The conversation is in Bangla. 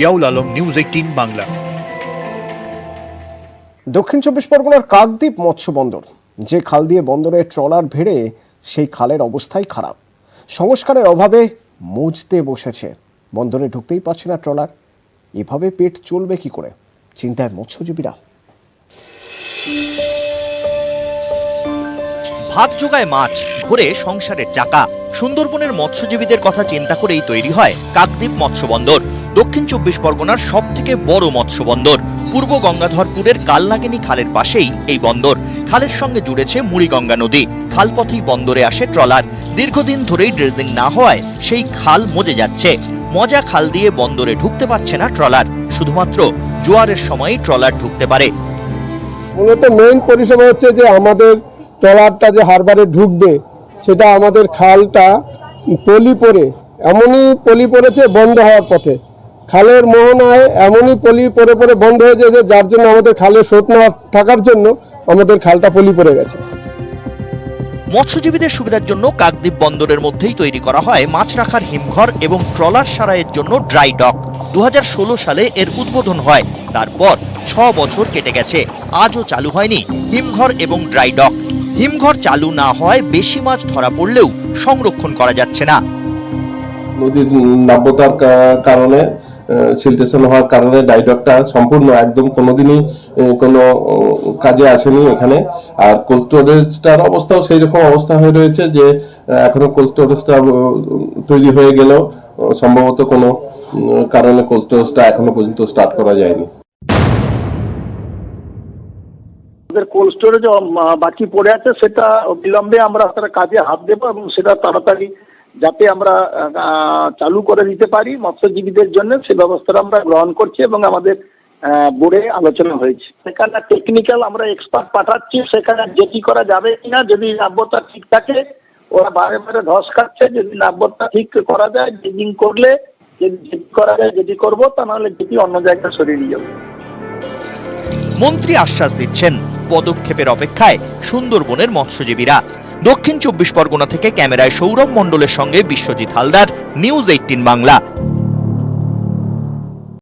ইয়াউল আলম, নিউজ 18 বাংলা। দক্ষিণ চব্বিশ পরগনার কাকদ্বীপ মৎস্য বন্দর, যে খাল দিয়ে বন্দরে ট্রলার ভেড়ে সেই খালের অবস্থাই খারাপ। সংস্কারের অভাবে মুজতে বসেছে, বন্দরে ঢুকতেই পারছে না ট্রলার। এভাবে পেট চলবে কি করে, চিন্তায় মৎস্যজীবীরা। ভাত জোগায় মাছ, ঘোরে সংসারের চাকা। সুন্দরবনের মৎস্যজীবীদের কথা চিন্তা করেই তৈরি হয় কাকদ্বীপ মৎস্য বন্দর, দক্ষিণ চব্বিশ পরগনার সব থেকে বড় মৎস্য বন্দর। পূর্ব গঙ্গাধরপুরের কালনাগিনী খালের পাশেই এই বন্দর। খালের সঙ্গে জুড়েছে মুড়িগঙ্গা নদী। খালপথেই বন্দরে আসে ট্রলার। দীর্ঘদিন ধরেই ড্রেজিং না হওয়ায় সেই খাল মজে যাচ্ছে। মজা খাল দিয়ে বন্দরে ঢুকতে পারছে না ট্রলার। শুধুমাত্র জোয়ারের সময়ই ট্রলার ঢুকতে পারে। মূলত মেইন পরিষেবা হচ্ছে যে আমাদের ট্রলারটা যে হারবারে ঢুকবে, সেটা আমাদের খালটা পলি পড়ে, এমনই পলি পড়েছে বন্ধ হওয়ার পথে। খালের মোহনায় এমনই পলি পড়ে পড়ে বন্ধ হয়ে যায়, যার জন্য আমাদের খালের স্রোত না থাকার জন্য আমাদের খালটা পলি পড়ে গেছে। মৎস্যজীবীদের সুবিধার জন্য কাকদ্বীপ বন্দরের মধ্যেই তৈরি করা হয় মাছ রাখার হিমঘর এবং ট্রলার সারাইয়ের জন্য ড্রাই ডক। 2016 সালে এর উদ্বোধন হয়। তারপর 6 বছর কেটে গেছে, আজও চালু হয়নি হিমঘর এবং ড্রাই ডক। হিমঘর চালু না হয় বেশি মাছ ধরা পড়লেও সংরক্ষণ করা যাচ্ছে না। নদীর নাব্যতার কারণে, সিলটেশন হওয়ার কারণে ডাইডকটা সম্পূর্ণ একদম কোনোদিনই কোনো কাজে আসেনি এখানে। আর কোল্ড স্টোরেজটার অবস্থাও সেই রকম অবস্থা হয়ে রয়েছে যে এখনো কোল্ড স্টোরেজটা তৈরি হয়ে গেলেও সম্ভবত কোনো কারণে কোল্ড স্টোরেজটা এখনো পর্যন্ত স্টার্ট করা যায়নি। কোল্ড স্টোরেজ বাকি পড়ে আছে, সেটা বিলম্বে আমরা কাজে হাত দেবো এবং সেটা তাড়াতাড়ি যাতে আমরা চালু করে দিতে পারি মৎস্যজীবীদের জন্য, সে ব্যবস্থাটা আমরা গ্রহণ করছি এবং আমাদের বোর্ডে আলোচনা হয়েছে। সেখানে টেকনিক্যাল আমরা এক্সপার্ট পাঠাচ্ছি, সেখানে যেটি করা যাবে কিনা, যদি নাব্যতা ঠিক থাকে ওরা বারে বারে ধস খাচ্ছে, যদি নাব্যতা ঠিক করা যায়, ড্রেজিং করলে যদি যেটি করা যায় যেটি করবো, তা নাহলে যেটি অন্য জায়গায় সরিয়ে নিয়ে যাবো। মন্ত্রী আশ্বাস দিচ্ছেন, পদক্ষেপের অপেক্ষায় সুন্দরবনের মৎস্যজীবীরা। দক্ষিণ চব্বিশ পরগনা থেকে ক্যামেরায় সৌরভ মণ্ডলের সঙ্গে বিশ্বজিৎ হালদার, নিউজ 18 বাংলা।